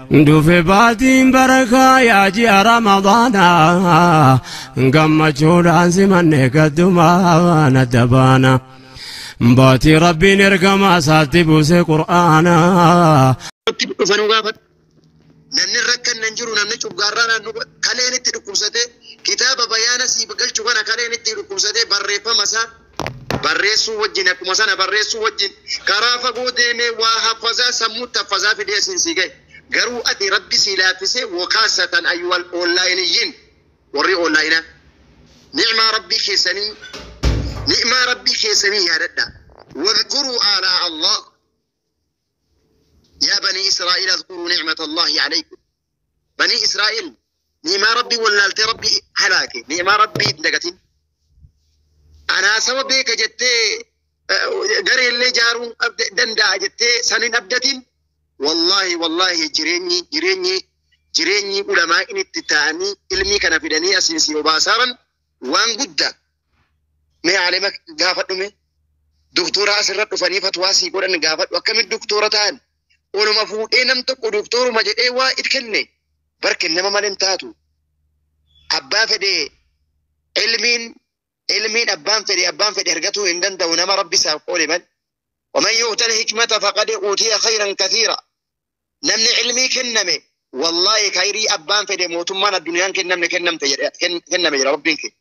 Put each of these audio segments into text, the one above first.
دوفي باتين بركة يا جي رمضانا قم جودان زمن قدما ندبانا باتي ربي نرقم ساتي بوسي قرآنا نن ركن ننجرو نن چوغارانا كلين تدكوسته كتاب بيان سي بغل چوغانا كلين تدكوسته بريفا مسا بريسو وجين كمسانا بريسو وجين كرافا غوديمي وحفظا سمو تفظا في ديسن سيغي غرو اتي ربي سيلافسه وخاصه ايوال اونلاينيين وري اونلاينا نعم ربي خيسني يا ردا واذكروا آلاء الله يا بني إسرائيل اذكروا نعمة الله عليكم بني إسرائيل نعم ربي ولالت ربي حلاكي نعم ربي دقتين أنا سوى بيك جتي قري اللي جارون دندا جتي سنين أبدتين والله جريني علماء التتاني علمي كان في دنيا سيسي وباسارا وان قد ما علمك قافت نمي دكتورة أسرت فني فتواسي قرن قافت وكم الدكتورة تان ولما فوق نم تقو دكتور مجد وايد كني برك إنما ما ننتاتو أبان فدي علمين أبان فدي هرقتو إندن دونما ربي ساقولي من ومن يؤت الحكمة فقد أوتي خيرا كثيرا نمن علمي كنمي والله خيري أبان فدي موتمان الدنيا كنم يا ربك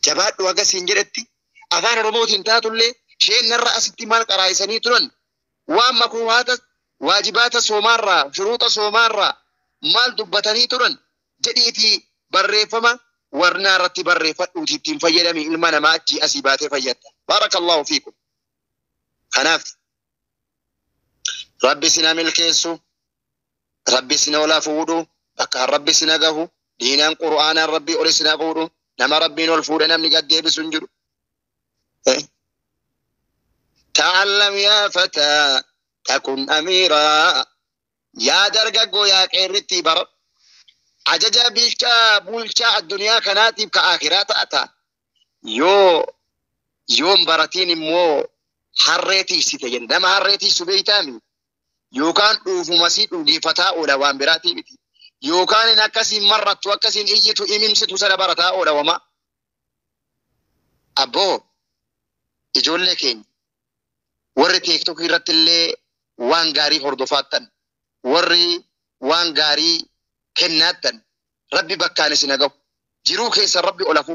جبات وقس إنجرتي أثار رموت انتاتو اللي شيء نرى أستمال قرائساني ترون ومكروهات واجبات سومارا شروط سومارا مال دبتني ترون جديتي بريفما ورنا رتي بريفت وتتين فيدمي المانا ما أجي أسيباتي فيدت بارك الله فيكم خناف ربي سنا ملكيسو ربي سنا ولا فودو بكا ربي سنا قهو دينا قرآن ربي أولي سنا فودو نما ربي نولفود نمني قد بسنجر تعلم يا فتى تكن أميرا يا درقاقو يا كيرتي بر عججا بولشا الدنيا كناتي كآخرات أتا يوم براتين مو حريتي ستجن دم حريتي سبيتامي يوكان اوفو مسيد ودي فتا اولا وامبراتي بتي يوكان نكسي مرت وكسي إيجتو إممستو سنبرتا اولا وما أبو ijoollee keenya warri TikTok irratti illee waan gaarii hordofaattan warri waan gaarii kennaattan rabbi bakkaan isin agahu jiruu keessa rabbi olafu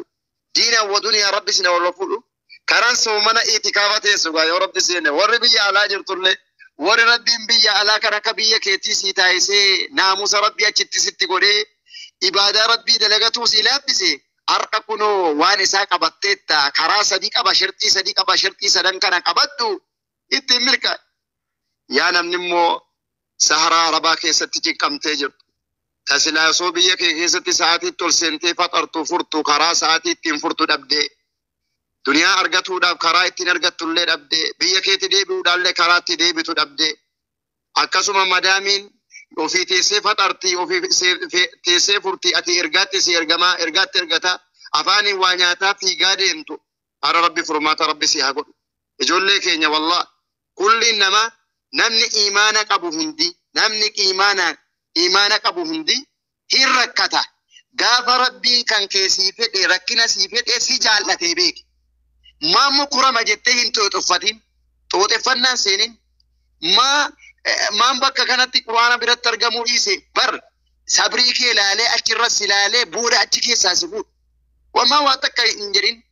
diina wa duniyaa rabbi isin olafu karaan soomana itikaafa teessugaa yoo rabbi seene warri biyya alaa jirtullee warri rabbiin biyya alaa kan akka biyya keetii sii taayisee naamusa rabbi achitti sitti godhee ibaadaa rabbii dalagatuu sii laaffisee harka kunoo waan isaa qabatteetta karaa sadii qaba shirtii sadan kana qabattu ittiin milka yaa namni immoo saharaa arabaa keessatti cinqamtee jirtu tasilaasoo biyya kee keessatti sa'aatiitti ol seentee faxartu furtu karaa sa'aatii ittiin furtu dhabdee duniyaa argatuudhaaf karaa ittiin argattullee dhabdee biyya keetti deebi'uudhaallee karaa itti deebitu dhabdee akkasuma madaamiin ofii teessee faxartii ofii teessee furtii ati ergaatti si ergaatti ergata afaanii waa nyaataa fiigaa deemtu ara rabbi furmaata rabbi si haa godhu ijoollee keenya wallah kulli namni imaana qabu hundi hin rakkata gaafa rabbiin kan keessii fedhe rakkina sii fedhe si jaallatee beeki maammu kurama jettee hin xooxeffannaan seenin maan bakka kanatti quraana biratti argamuu dhiise bar sabrii kee ilaalee achirras ilaalee buura achi keessaa si fuudhu wamaa waa takka hin jedhin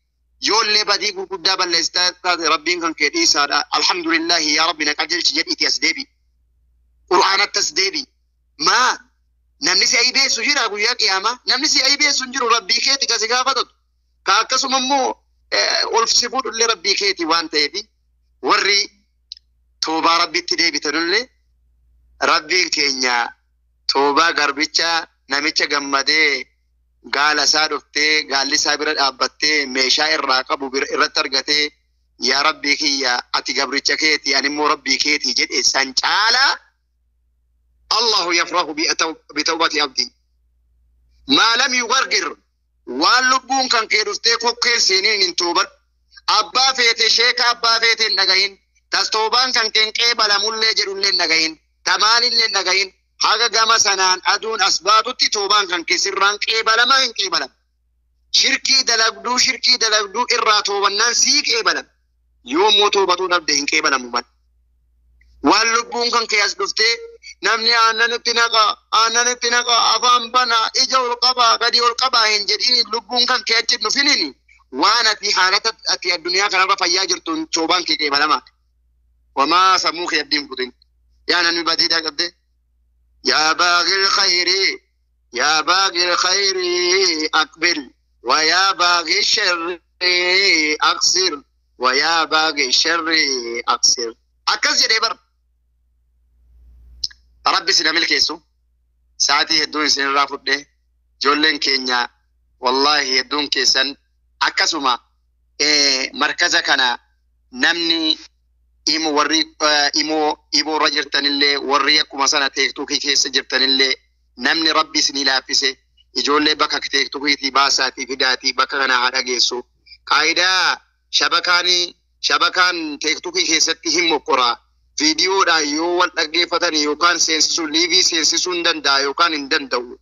yoollee badii gurguddaa balleessitaa taate rabbiin kan kee dhiisaadha alhamdulillahi yaa rabbi na qajeelchi jedhiiti as deebi quraanatti as deebi maa namni si aybeessu jira guyyaa qiyaamaa namni si aybeessu hin jiru rabbii keeti kasi gaafatatu ka akkasuma immoo ol si fuudhullee rabbii keeti waan ta'eefi warri توبا ربي تدي بتنولي ربي كينيا توبا غربيتشا نميتشا غمدي قال سادفتي قال لي سابر أبتي ميشا الراقب الرترقتي يا ربي كيا أتي غبريتشا كيتي يعني مو ربي كيتي جد إنسان تعالى الله يفرح بتوبة عبدي ما لم يغرغر واللبون كان كيرفتي كوكيل سنين ان توبر أبا فيتي شيك أبا فيتي نغاين تستوبان كان كنكي بلا مولي جرولي نغاين تمالي اللي نغاين haga gama sanaan aduun asbaatutti toobaan kan keessirraan qeebalamaa hin qeebalam. Shirkii dalagduu irraa toobannaan sii qeebalam. Yoommoo toobatuu dhabde hin qeebalamu mal. Waan lubbuun kan kee as dhuftee namni aannan itti naqa afaan bana ija ol qabaa gadi ol qabaa hin jedhini lubbuun kan kee achi dhufinini waan ati haalata ati addunyaa kanarra fayyaa jirtuun toobaan kee qeebalamaa. Wamaa sammuu kee abdiin kutin. Yaa namni badiidhaa qabde. يا باغي الخير يا باغي الخير أقبل ويا باغي الشر أقصر ويا باغي الشر أقصر أكز جدي بر ربي سلام الكيسو ساعتي هدون سن رافض ده جولن كينيا والله هدون كيسن أكسما مركزة كنا نمني إيمو وري إيمو رجرتن اللي وري أكو مثلا تيكتوكي كيس جرتن اللي نمني ربي سني لابسه يجول بكا تيكتوكي تباساتي فداتي بكا أنا هذا جيسو قاعدة شبكان تيكتوكي كيستهم مقرا فيديو دا يوال أجيفتني يوكان سينسو ليفي سينسو دندا يوكان إندندو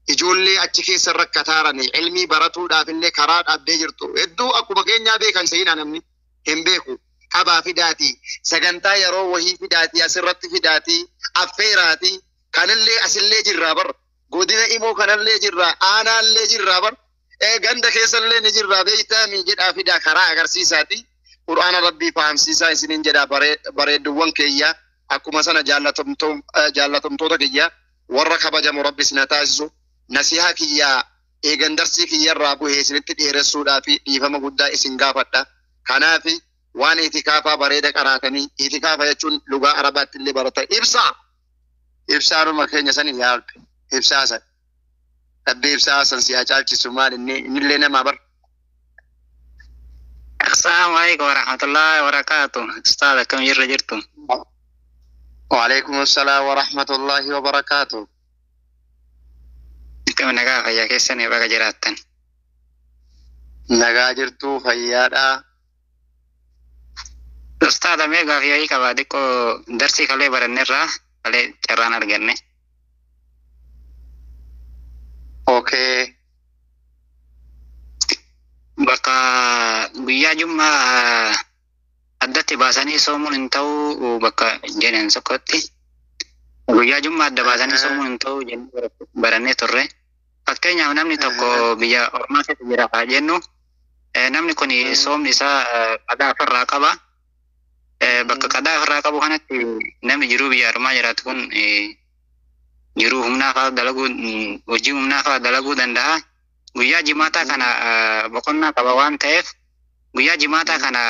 يجول أتشكي سرك كتارني علمي براتو دا في اللي كرات أبديجرتو إدو أكو بكين نابي كان سينا نمني هم بيكو هبا فداتي سجنتا يرو وهي فداتي أسرت فداتي أفيراتي كان اللي أصل اللي جرابر قدنا إيمو كان اللي جرا أنا اللي جرابر جند كيس اللي نجرا بيتا من جد أفدا كرا أجر سيساتي قرآن ربي فهم سيسا سنين جدا بريد دوان كيا أكو مثلا جالتم تودا كيا ورك بجا مربي سنتاسو نصيحة كيا جندرسي كيا رابو هي سنتي إيرسودا في يفهم قدا إسنجافتا كنافي وان اعتكافا بريدة قراتني اعتكافا يجون لغة عربات اللي برتا إبسا رمكين يساني يالب إبسا سن أبي إبسا سن سياجال جسومان إني لنا مابر. السلام عليكم ورحمة الله وبركاته. أستاذ كم يرجرتم؟ وعليكم السلام ورحمة الله وبركاته. كم نجا فيا كيسني بقى جراتن. نجا جرتو فيادا. أستاذ ميغا في أي كباديكو درسي كله برنيرا كله جرانا رجعني. أوكي. بقى بيا جمعة أدت باساني سومون انتو وبقى جنين سكوتي. بيا جمعة أدت باساني سومون انتو جنين برني ترى. فكتير نامني تكو بيا أورما في تجرا فاجنو. نامني كوني سوم نسا أدا فرقابا. Bakka qadaa irraa qabu kanatti namni jiruu biyya armaa jiraatu kun jiruu humnaa fa'aa dalaguu hojii humnaa fa'aa dalaguu danda'a. Guyyaa jimaataa kana boqonnaa qaba waan ta'eef guyyaa jimaataa kana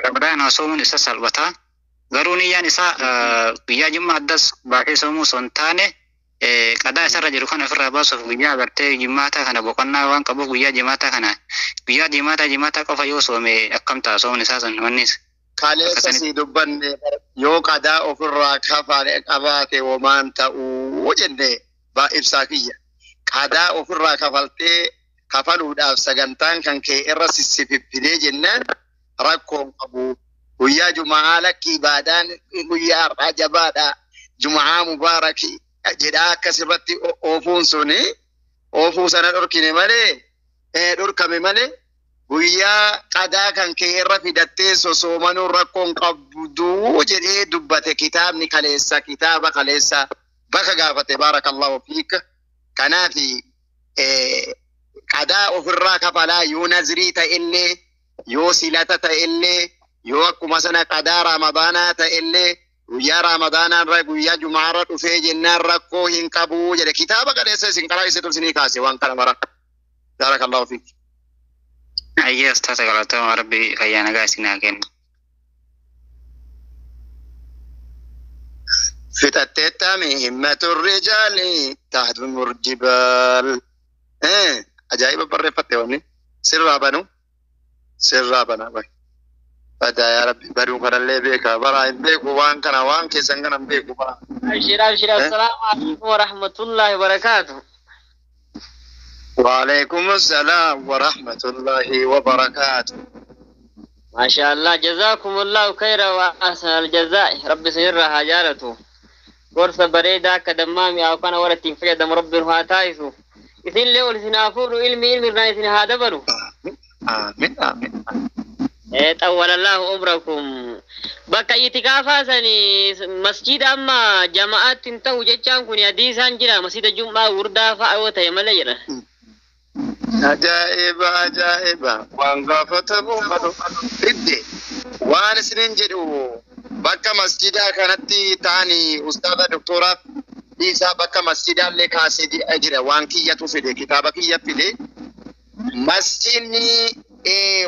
Ramadaan soomuun isa salphata. Garuu niyyaan isaa guyyaa jimmaa addas baasee soomuu osoo hin taane qadaa isarra jiru kana ofirraa baasuuf guyyaa agartee jimaataa kana boqonnaa waan qabuuf guyyaa jimaataa qofa yoo soome akkam ta'a soomuun isaa sun wannis. Kaleessa si dubbanne yoo qadaa ofirraa qabaate womaan ta'uu jenne baa ibsaa kiyya. Qadaa ofirraa kafaluudhaaf sagantaan kan kee irra sissififfidee jennaan rakkoon qabu. Guyyaa Jumaa lakki ibaadaan guyyaa har'aa jabaadha. Jumaa mubaarak jedhaa akkasirratti oofuun suni oofuu sana dhorkine malee dhorkame malee. Guyyaa qadaa kan kee irra fidattee sosoomanuu rakkoon qabdu jedhee dubbate kitaabni kitaaba kaleessa bakka gaafate baarakallahu fiika. Kanaaf qadaa ofirraa kafalaa yoo nazrii ta'ellee yoo silata ta'ellee yoo akkuma sana qadaa ramadaanaa ta'ellee guyyaa ramadaanaarra guyyaa jumaarra dhufee jennaan rakkoo hin qabu jedhe kitaaba kaleessa isin karaa isa tursinii kaase waan kana mara. Baarakallahu fiika. أيه أستاذ قالوا ربي خيانا قاسنا كن فتت مهمة الرجال تهدم الجبال أجايب برا فتواني سر بنا باي فدا يا ربي برو فرلي بيكا برا بيكو وان كنا وان كيسان بيكو برا أشير السلام عليكم ورحمة الله وبركاته. وعليكم السلام ورحمة الله وبركاته. ما شاء الله جزاكم الله خيرا وأحسن الجزاء ربي سيرها جارته. gorsa bareedaa akka dammaami haa kana warra ittiin fayyadamu rabbiin haa taasisu. Isin lee ol isin haa fuudhu ilmi irraa isin haa dabalu. Aamin aamin. طول الله عمركم بقى يتكافى سني مسجد أما جماعات تنتهو جتشان كوني حديثان جرا مسجد الجمعة وردا فأوتا يملا جرا عجائب عجائب وانغافة مؤمنو ردي وان سنين جدو بقى مسجد كانت تاني أستاذ دكتورة إيسا بقى مسجد اللي كاسدي أجرا وانكي يتفيد كتابك يفيد مسجدني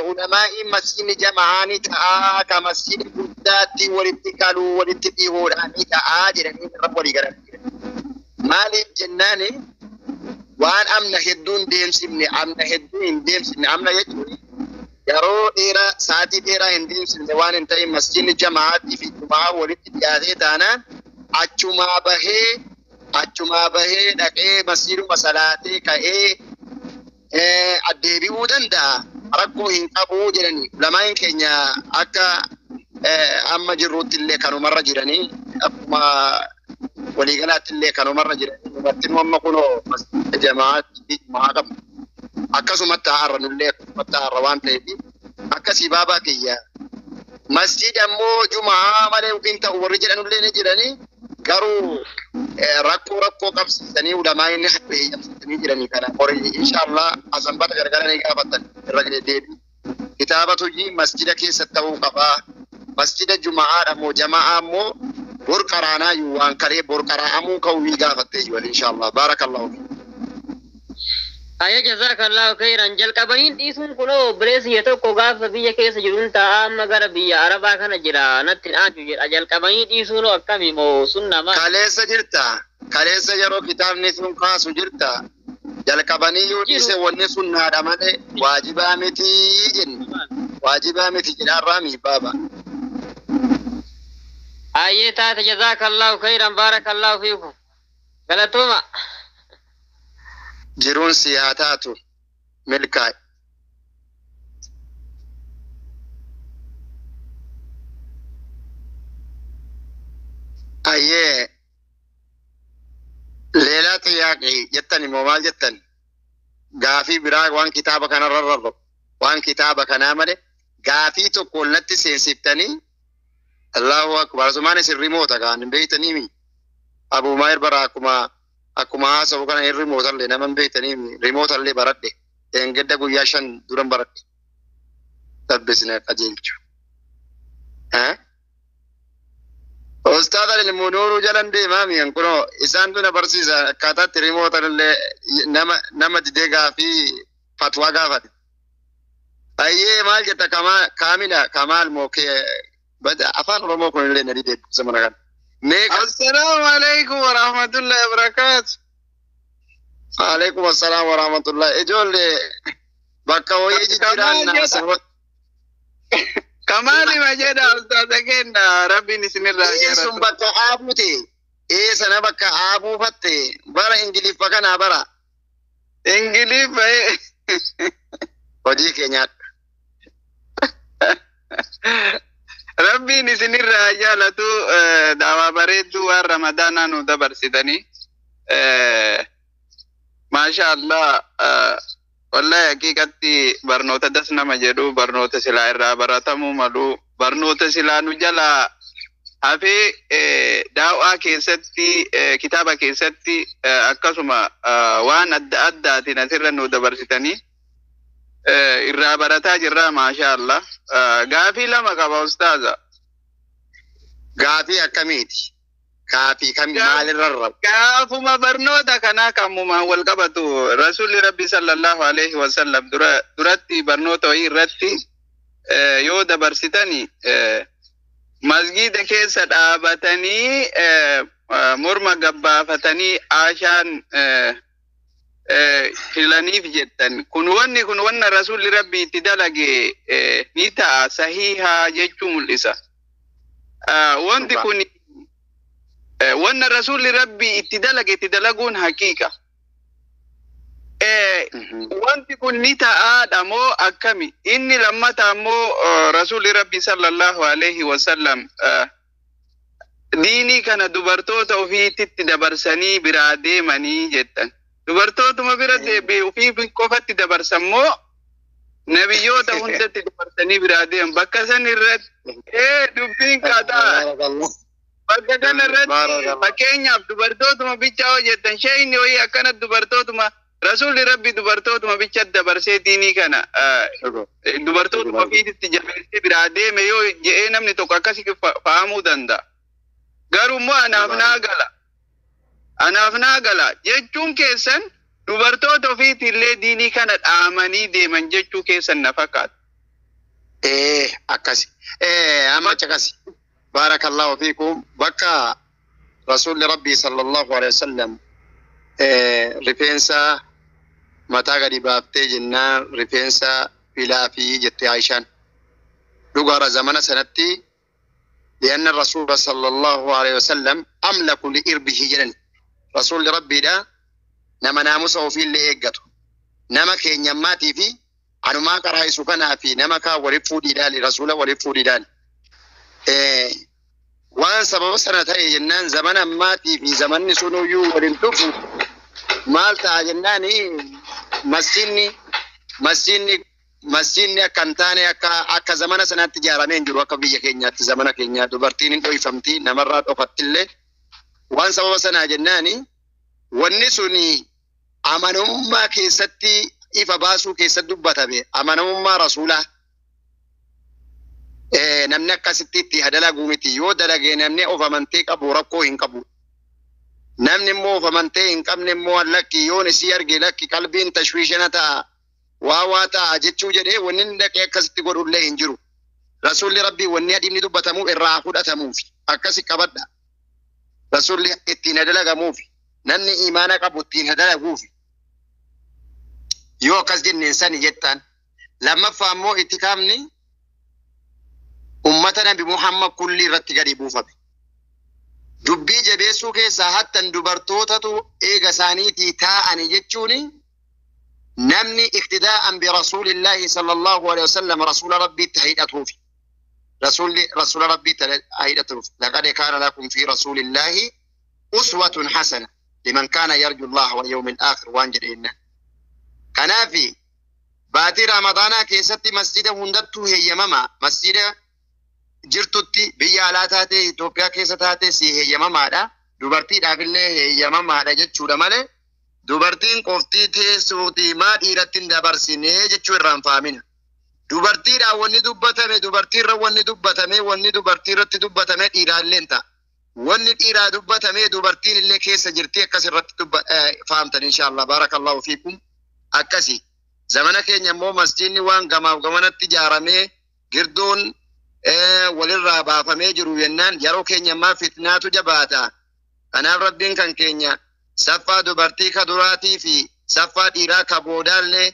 علماء مسجد جمعاني تآ كمسجد قداتي والاتقالوا والاتقيهوراني تآ جراني رب وليقران مالي جناني وان أمنا هدون ديمسبني أمنا هدون ديمسبني أمنا يجوني يرو إيرا ساتي إيرا هنديمسبني وان انتهي مسجد جماعاتي في جماعة والاتقيهاتي تانا أجمع بهي دقي مسجد مسلاتي كأي addeebi'uu danda'a rakkoo hin qabu jedhanii lamaan keenya akka amma jirruutti illee kanumarra jiranii akkuma waliigalaatti illee kanumarra jiranii dubartiin amma kunoo jamaa'aatti maa qabu akkasumatti haarra nullee akkasumatti haarra waan ta'eef akkasii baabaa kiyya masjid ammoo jumaa malee ufiin ta'u warri jedhanullee ni jiranii garuu rakkoo qabsiisanii ulamaa inni heeyyamsitanii jiranii kana horii inshallah asanbata gargaaranii gaafatan irra deebii kitaabatu masjida keessa ta'uu qabaa masjida jumaa'aadha moo jama'aa ammoo borqaraanaa yoo waan kalee borqaraa'amuu ka'uu gaafatte yoo inshallah barakallahu Ayya jazakallahu khairan jalqabaniin dhiisuun kunoo bireessi tokko gaafa biyya keessa jiruun ta'a amma gara biyya arabaa kana jira natti aaju jedha jalqabanii dhiisuun akkami moo sunna maal kaleessa yeroo kitaabni sun kaasu jirta jalqabanii yoo dhiise wanni sunnaadha malee waajibaa miti jenna waajibaa miti jedharraa miibaaba Ayye taate jazakallahu khairan barakallahu fiikum galatuma jiruun siyaataatu milkaa'e. Ayyee leelaa xiyyaaqii jettani moo maal jettani gaafii biraa waan kitaaba kanarra rarrabu waan kitaaba kanaa malee gaafii tokko natti seensiftanii Allahu akbar sumaan isin rimoota kaan hin beeytaniimi Abu Maayir bara akkuma haasa'u kana hin rimootallee nama hin beeytaniimi rimootallee baradhe engedda guyyaa 5 duran baradhe tabbisne qajeelchu Ustaad al-Munuru jalan deemaa mi'an kunoo isaan tuna barsiisa akkaataatti rimootallee nama didee gaafii fatwaa gaafate ayyee maal jetta kaamila kamaal mookee bada afaan oromoo kun illee nadi deebisu zamana kana assalamu alaykum wa rahmatullahi wa barakatuh alaykum assalam wa rahmatullahi ijoollee bakka wayii jijjiiraan naasa kamali majeda ustaz kenna rabbin isinirra yesun bakka aabute sana bakka aabufatte bara ingiliffa kana bara ingiliffa hojii keenyaa rabbin isinirra jaalatu daawaa bareedduu waan ramadaanaa nu dabarsitanii maasha Allah wallahi haqiqatti barnoota das nama jedhu barnoota silaa irraa baratamuu malu barnoota silaa nu jala hafee daawaa keessatti kitaaba keessatti akkasuma waan adda addaatiin asirra nu dabarsitanii irraa barataa jirra maasha Allah gaafii lama qaba ustaaza gaafii akkamiiti gaafii kam maalirra gaafuma barnoota kana kamuma wal qabatu rasuulli rabbi sallallahu alaihi wasallam duratti barnoota wayii irratti yoo dabarsitani masgida keessa dhaabatanii morma gabbaafatanii aashaan hilaniif jettan kun wanna rasuulli rabbi itti dalage ni ta'a sahihaa jechuu mul'isa wanti kun wanna rasuulli rabbi itti dalaguun haqiiqa wanti kun ni ta'aadha moo akkami inni lammata ammoo rasuulli rabbi sallallahu alaihi wasallam diinii kana dubartoota ofiitti dabarsanii biraa deemanii jettan. Dubartootuma bira deebi'ee ofii qofatti dabarsan moo nabiyyoota hundatti dabarsanii biraa deeman bakka san irratti dubbiin qataa. Bakka kana irratti fakkeenyaaf dubartootuma bicha hojjettan sheeyni ho'i akkana dubartootuma rasuulli rabbi dubartootuma bicha dabarsee diinii kana dubartootuma ofiitti jabeessee biraa deeme yoo je'ee namni tokko akkasii fahamuu danda'a. Garuu immoo anaaf naa gala jechuun keessan dubartoota ofiitti illee diinii kana dhaamanii deeman jechuu keessan na fakkaata. Akkasi. Amma cakasi. Barakallahu fiikum. Bakka Rasuulli Rabbii sallallahu alaihi wasallam rifeensa mataa gadi baaftee jennaan rifeensa filaa fi jettee Aishaan. Dhugaara zamana sanatti لأن الرسول صلى الله عليه وسلم أملك لإربه جلن رسول ربي دا نما ناموسه في اللي إيقاته نما كين يماتي في عنو ما كره سكنا في نما كا ورفو ديدالي رسول ورفو ديدالي وان سبب سنتي جنان زمن ماتي في زمن سنو يو ورنتفو مالتا جناني مسجدni akkan taane akka zamana sanatti ijaaramee jiru akka biyya keenyaatti zamana keenya dubartiin hin dhoofamti namarraa dhofattillee waan sababa sanaa jennaani wanni suni amanamummaa keessatti ifa baasuu keessatti dubbatame amanamummaa rasuulaa namni akkasitti itti hadalaguu miti yoo dalagee namni of amantee qabu rakkoo hin qabu namni immoo of amantee hin qabne immoo lakki yoon isii arge lakki qalbiin tashwiishana ta'a waawata jechuu jedhee wanni dhaqee akkasitti godhullee hin jiru. Rasuulli Rabbii wanni adiimni dubbatamu irraa fudhatamuuf akkasi qabadha. Rasuulli ittiin hadalagamuuf namni imaana qabu ittiin hadalaguuf yoo akkas jenneen sani jettaan lammaffaa immoo ittikaamni ummata Nabi Muhammad kulli irratti gadi buufame. Dubbii jabeessuu keessaa hattan dubartootatu eega isaaniitii taa'ani jechuuni نمني اقتداء برسول الله صلى الله عليه وسلم رسول ربي تهيئته في رسول ربي تهيئته لقد كان لكم في رسول الله أسوة حسنة لمن كان يرجو الله واليوم الآخر وانجرين كان في باتي رمضان كيستي مسجد هندتو هي ماما مسجد جرتوتي بيالاتاتي توبيا كيستاتي سي هي ماما دا دوبرتي دافلة هي ماما دا جتشو دمالي dubartiin qoftii teessuutii maa dhiirattiin dabarsinee jechuu irraan faamina. Dubartiidha wanni dubbatame dubartiirra wanni dubartiirratti dubbatame dhiiraalleen ta'a. Wanni dhiiraa dubbatame dubartiin illee keessa jirti akkas irratti faamtan inshaallah barakallahu fiikum akkasi. Zamana keenya immoo masjiidni waan gamaaf gamanatti ijaaramee girdoon walirraa baafamee jiru yennaan yeroo keenya ammaa fitnaatu jabaata. Kanaaf rabbiin kan keenya saffaa dubartii ka duraatii fi saffaa dhiiraa ka boodaallee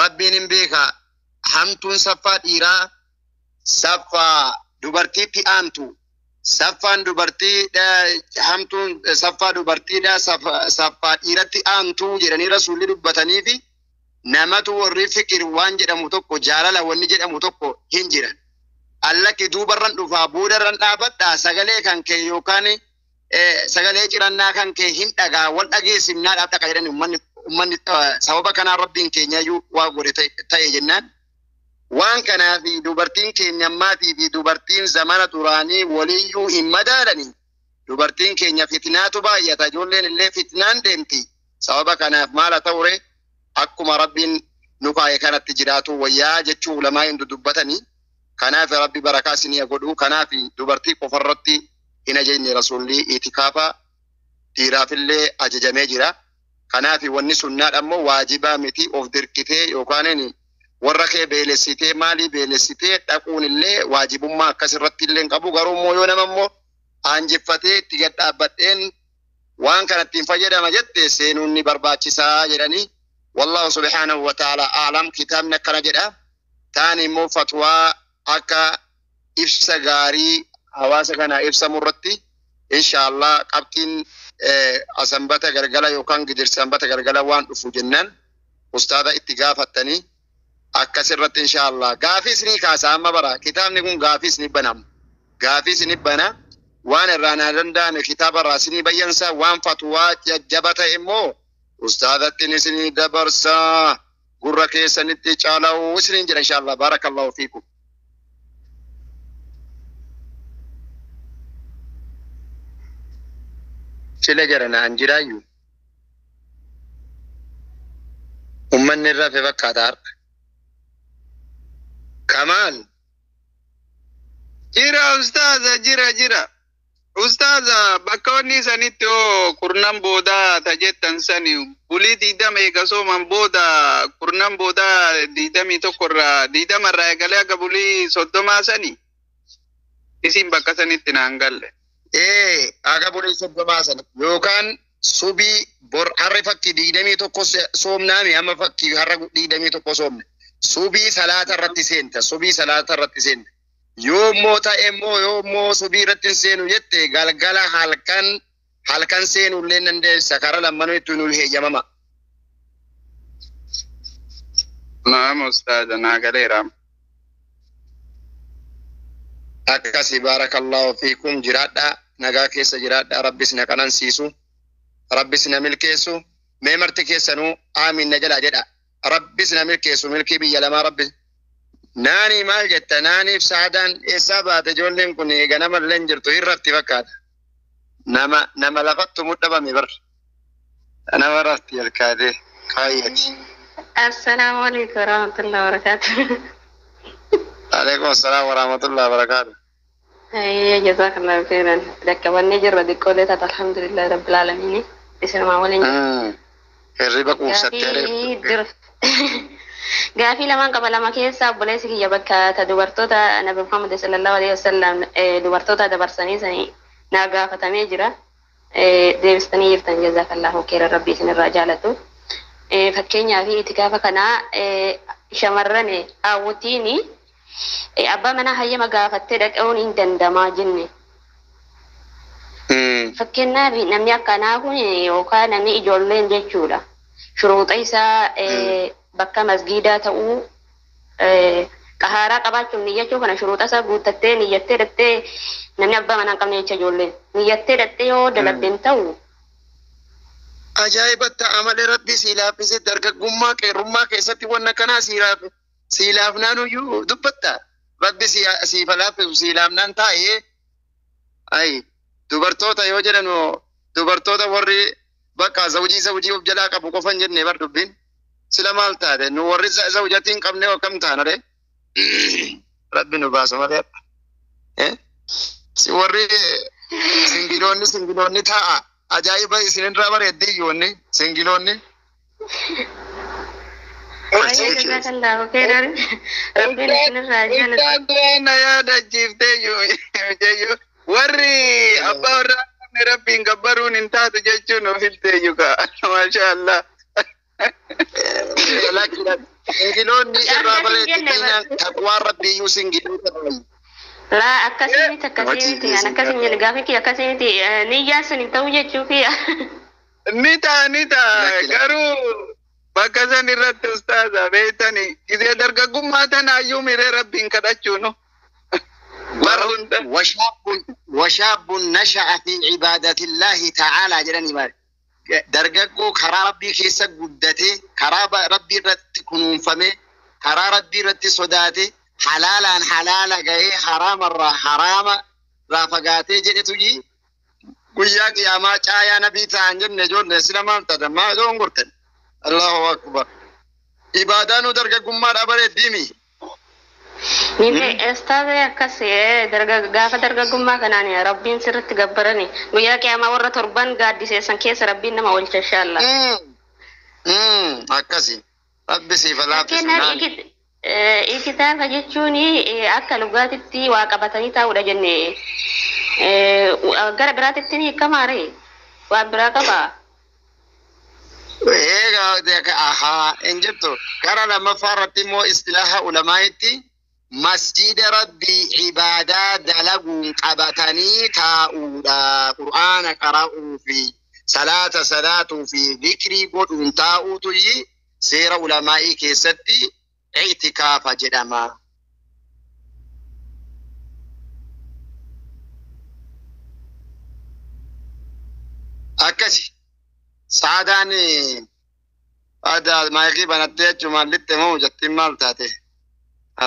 rabbiin hin beeka hamtuun saffaa dhiiraa saffaa dubartiitti aantu saffaan dubartii hamtuun saffaa dubartiidha saffaa dhiiratti aantu jedhanii rasuulli dubbatanii fi namatu warri fikir waan jedhamu tokko jaalala wanni jedhamu tokko hin jiran allaki duubarran dhufaa boodarran dhaabadhaa sagalee kan kee yookaan sagalee cirannaa kan kee hin dhagaa wal dhageessifnaadhaaf dhaqa jedhani ummanni sababa kanaan rabbiin keenya waa godhe ta'e jennaan waan kanaaf dubartiin keenya ammaatii fi dubartiin zamana duraanii waliyyuu hin madaalani dubartiin keenya fitnaatu baay'ata ijoolleen illee fitnaan deemti sababa kanaaf maala ta'ure akkuma rabbiin nu kaa'e kanatti jiraatu wayyaa jechuu ulamaa hin dubbatanii kanaaf rabbi barakaa sinii godhu kanaaf dubartii qofarratti hin ajajne rasuulli itikaafa dhiiraafillee ajajamee jira. Kanaaf wanni sunnaadha immoo waajibaa miti of dirqitee yookaan warra kee beelessitee maalii beelessitee dhaquun illee waajibummaa akkasirratti illee qabu garuu immoo yoo nama immoo aanjiffatee itti gad dhaabbadheen waan kanatti hin fayyadama jette seenuun ni barbaachisaa jedhanii wallahu subhanahu wa ta'ala aalam kitaabni akkana jedha taani immoo fatwaa akka ibsa gaarii hawaasa kana ibsamu irratti inshallah qabxiin asambata gargala yookaan gidirsambata gargala waan dhufu jennaan ustaada itti gaafattanii akkasirratti inshallah gaafis ni kaasa amma bara kitaabni kun gaafis ni banam gaafis ni bana waan irraanaa danda'ame kitaaba irraa isinii bayyansa waan fatwaa jajjabata immoo ustaadattiin isinii dabarsaa gurra keessanitti caala'uu isiniin jira inshallah barakallahu fiikum. Sila jara naan jiraayyuu ummanni irraa fi fakkaata har'a. Kamaal Jira ustaaza jira. Ustaaza bakka wanni sanitti kurnan booda tajettan sani bulii 20 eegasooman booda kurnan booda 21 irraa 20 irraa eegalee aga bulii 30 sani isin bakka sanitti naan galle. Aga bulii 30 sani yookaan subii bor harri fakki 21 soomnaami amma fakki harra 21 soomne subii salaata irratti seenta. Yoommoo ta'emmoo yoommoo subii irratti seenu jette galgala halkan seenu illee dandeessa karaa lammanuu itti nuuf heeyyamama. Naam ustaaza naa galeera. Akkasi barakallahu fiikum jiraadha nagaa keessa jiraadha rabbis na qanansiisu rabbis na milkeessu mee marti keessanuu aamin na jalaa jedha rabbis na milkeessu milkii biyya lamaa rabbi. Nani maal jetta naaniif saadaan eessaa baate ijoolleen kun ganama illee jirtu irratti fakkaata. Nama lafattu mudhabame bar. Nama rafti halkaatee kaayyati. Assalamu alaikum warahmatullahi wabarakatuh. Alaikum assalam warahmatullahi wabarakatuh. Jazakallahu khairan. Dakkabanne jirra diqqoolee taata alhamdulillahi rabbil alamin. Isinuma waliin. Hirriba quubsattee Gaafii lamaan qaba lama keessa obboleessi kiyya bakka ta dubartoota Nabi Muhammad sallallahu alaihi wasallam dubartoota dabarsanii sanii naa gaafatamee jira. Deebistanii jirtan jazakallahu khairan rabbi isinirraa jaalatu. Fakkeenyaaf itikaafa kanaa shamarran hawwatiini abbaa manaa hayyama gaafattee dhaqa'uun hin dandamaa jenne. Fakkeenyaaf namni akkanaa kun yookaan namni ijoolleen jechuudha. Shuruuxa isaa bakka masgiidaa ta'uu qahaaraa qabaachuun niyyachuu kana shuruuxa isaa guuttattee niyyattee dhattee namni abbaa manaa hin qabne jecha ijoolleen niyyattee dhattee yoo dalagdeen ta'u. Ajaa'ibatta amala rabbi sii laaffise dargaggummaa qeerrummaa keessatti wanna kanaa sii laafnaanuyyuu dubbatta rabbi siif laaffisu sii laafnaan taa'ee dubartoota yoo jedhan dubartoota warri bakka zawjii of jalaa qabu qofan jennee bar dubbiin. Sila maal taate nu warri zawjatiin qabnee akkam taanare rabbi nu baasa malee si warri singiloonni taa'a ajaa'iba isinirraa bareeddii yoonni singiloonni. Na yaadachiiftee yoo warri abbaa warraa rabbiin gabbaruun hin taatu jechuun ofiltee yuka masha Allah. Singiloonni irraa bareeddii taqwaa rabbiyyuu singiloota laa akkasumatti akkasumatti gaafii akkasumatti niyyaan sun hin ta'u jechuufi. Ni ta'a garuu bakka san irratti ustaaza beektanii gisee dargaggummaa tanaayyuu miree rabbiin kadhachuunu. وشاب نشأ في عبادة الله تعالى جلني مال درجكو كرا ربي كيسا قدته كرا ربي رت كنون فمه كرا ربي رت صداته حلالا جاي حرام حرام رافقاته جئتوجي قياك يا ما يا نبي تانجن نجور نسلمان تدما دون قرتن الله أكبر عبادانو درجكو ما ربنا ديمي Nini ustadha akkasi gaafa dargaggummaa kanaan rabbiin sirriitti gabbarani guyyaa qiyaamaa warra torban gaaddiseessan keessa rabbiin nama oolcha inshallah. Akkasi rabbi siif laaffisu. Kitaaba jechuun akka lugaatitti waa qabatanii taa'uudha jenne gara biraatitti ni kamaare waan biraa qabaa. Aha injirtu gara lammaffaa irratti immoo istilaaha ulamaa'itti مسجد ربي عبادة دلقون قبتني تاؤدا قرآن قرأوا في صلاة في ذكري قدون تاؤتي سير علماء كيستي اعتكاف جدما. akkasi saadaan ada maayikii banattee achumaan litte moo jettiin maal taate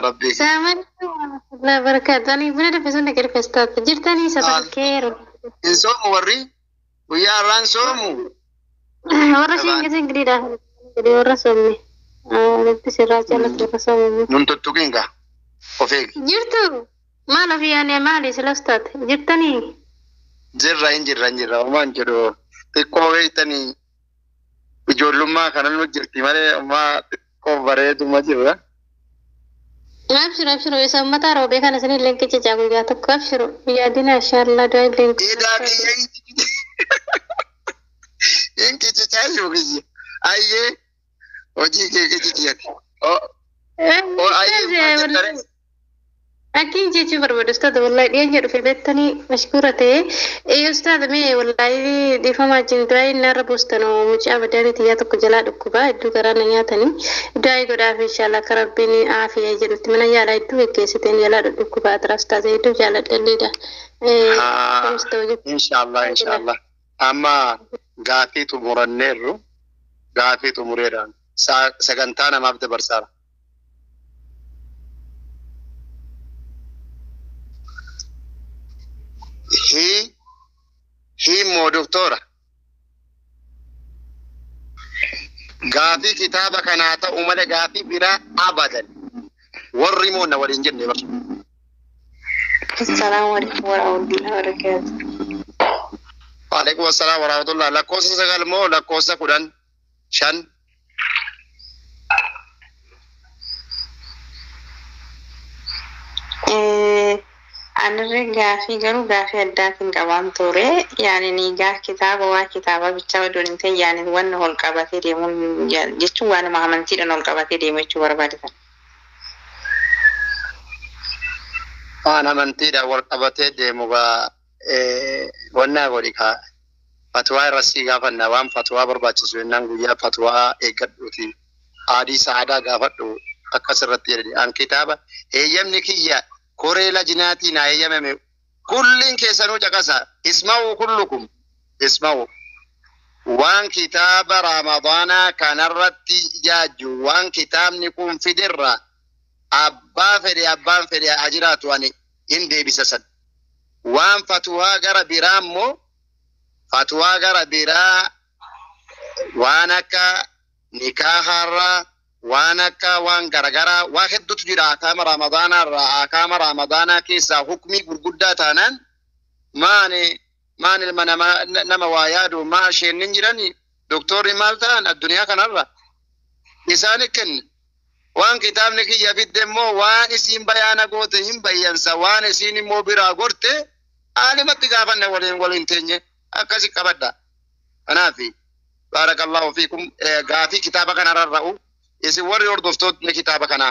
rabbii Saaman la barakaatu ani buna dabbasuun dhaqee festaata jirtanii sadarkeeru. hin soomu warri guyyaa irraan soomu Warra shingisi gidida gidi warra somni. Letti sirraa jaalatu warra somni. nun tuttuqinga of eegi Jirtu maal ofii yaani maali silastaate jirtanii. jirra hin jirra homaan jedhu xiqqoo beektanii ijoollummaa kana nu jirti malee ammaa xiqqoo bareeduma jirra. Abshiro isa ummata roobee kana isin illee qicicaa guyyaa tokko abshiro yaadina inshallah dua illee Ida kiyya in qicicaa jiru kiyya ayyee hojii kee qiciciyati. Akin jechuun barbaadu ustaadha wallahi dhiyeenya dhufe beektanii mashkuura ta'e ustaadha mee wallahi dhiifamaa jiru du'aa inni irra buustanoo mucaa badaanii xiyyaa tokko jalaa dhukkubaa hedduu garaana nyaatanii du'aa godhaaf inshallah akka rabbiin aafiyaa jedhutti mana yaalaa hedduu geggeessiteen jalaa dhukkubaa atiraa ustaadha hedduu jaaladhalleedha. Inshallah amma gaafii xumuranneerru gaafii xumureedhaan sagantaa namaaf dabarsaara. Hii moo doktora gaafii kitaaba kanaa ta'u malee gaafii biraa abadan warri moo na waliin jenne bar. Assalamu alaikum warahmatullahi wabarakatuh. Waalaikum assalaam warahmatullahi. Lakkoofsa 9 moo lakkoofsa 15? Anarre gaafii garuu gaafii addaatiin qabaan ture yaani ni kitaaba bicha wadoon ta'e yaani waan ol qabatee deemuun jechuun waan amantiidhaan ol qabatee deemu jechuu barbaadatan. Waan amantiidhaan wal qabatee deemu wannaa godhi kaa fatwaa irratti gaafanna waan fatwaa barbaachisu jennaan guyyaa fatwaa eeggadhuuti aadii saadaa gaafadhu akkas irratti jedhe an kitaaba heeyyamni kiyya koree lajinaatiin heeyyamame kulliin keessanuu caqasa isma'u kullukum isma'u waan kitaaba ramadaanaa kanarratti jaaju waan kitaabni kun fidirra abbaan fedhe ajiraatu ani hin deebisasan waan fatwaa gara biraa immoo fatwaa gara biraa waan akka nikaaharraa waan akka waan garagaraa waa hedduutu jira akaama ramadaanaa irraa akaama ramadaanaa keessaa hukmii gurguddaa taanaan maani nama waa yaadu maa isheen jirani doktorri maal ta'an addunyaa kanarra isaan kenna waan kitaabni kiyya fidde immoo waan isiin bayaana goote hin bayyansa waan isiin immoo biraa gorte aalimatti gaafanne waliin teenye akkasi qabadda kanaafi baarakallahu fiikum gaafii kitaaba kanarra'u isin warri hordoftoonni kitaaba kana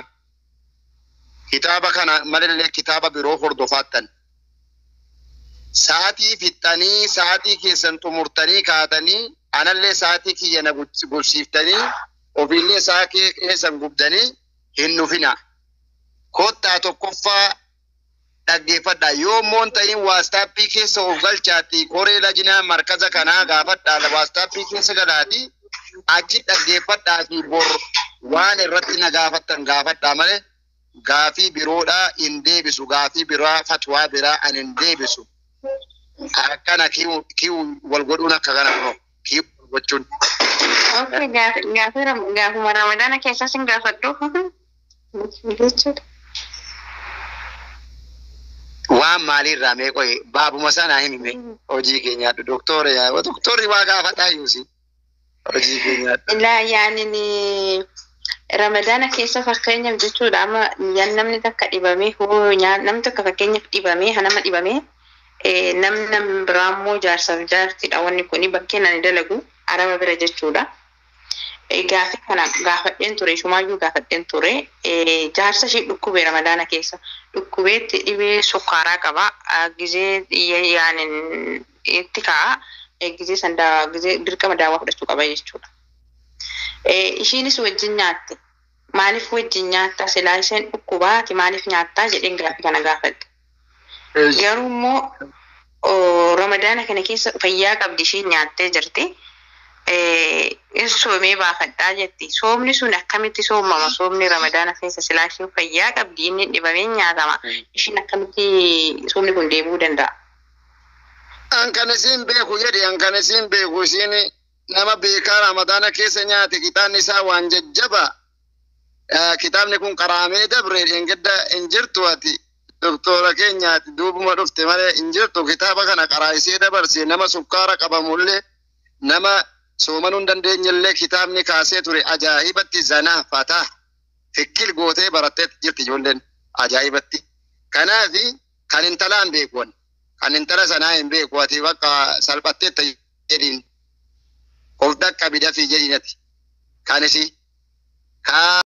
malee kitaaba biroo hordofaattan sa'aatii fixxanii sa'aatii keessan xumurtanii kaatanii anallee sa'aatii kiyya na gubsiiftanii ofiillee sa'aatii keessan gubdanii hin dhufina kottaa tokkoffaa dhaggeeffadha yoo moon ta'in waastaappii keessa of galchaatti koree lajinaa markaza kanaa gaafadha waastaappii keessa galaati achi dhaggeeffadhaa fi bor waan irratti na gaafattan gaafadhaa malee gaafii biroodhaa hin deebisu gaafii biraa fatwaa biraa an hin deebisu akkana kiu wal godhuun akka kana kunoo kiu gochuun. Okay, gaafuma ramadaana keessa sin gaafadhu. Waan maaliirraa meeqoe baabuma sanaa himime hojii keenyaadhu doktorri waa gaafadhaa yuusi hojii keenyaadhu. Ilaa yaani ramadaana keessa fakkeenyaaf jechuudha amma namni takka dhibamee namni takka fakkeenyaaf dhibamee nama dhibamee namni biraa immoo jaarsaaf jaartidha wanni kuni bakkeen ani dalagu araba bira jechuudha. Gaafii kana gaafadheen ture shumaayyuu gaafadheen ture jaarsa ishee dhukkubee ramadaana keessa dhukkubeetti dhibee sukkaaraa qaba gizee yaani itti ka'a gizee sandaa gizee dirqama daawwaa fudhachuu qaba jechuudha. Ishiinis wajjin nyaatti maaliif wajjin nyaatta silaa isheen dhukkubaati maaliif nyaattaa jedheen gaafii kana gaafadhe. Garuu immoo Ramadaana kana keessa fayyaa qabdi isheen nyaattee jirti. Soomee baafadhaa jetti. Soomni sun akkamitti soomama? Soomni Ramadaana keessa silaa isheen fayyaa qabdi inni dhibamee nyaatama. Isheen akkamitti soomni kun deemuu danda'a? An kan isin beeku jedhi an kan isin beeku isin nama beekaa Ramadaana keessa nyaate kitaabni isaa waan jajjaba. Kitaabni kun qaraamee dabre engedda hin jirtu ati doktora keenyaati duubuma dhufte malee hin jirtu kitaaba kana qaraasee dabarse nama sukkaara qabamullee nama soomanuu hin dandeenyellee kitaabni kaasee ture ajaa'ibatti zanaa fataa fikkil gootee barattee jirti ijoolleen ajaa'ibatti. Kanaafi kan intalaan beekuun kan intala sanaa hin beeku ati bakka salphatteetta jedhiin of dhaqqabi dafii jedhinati kan isii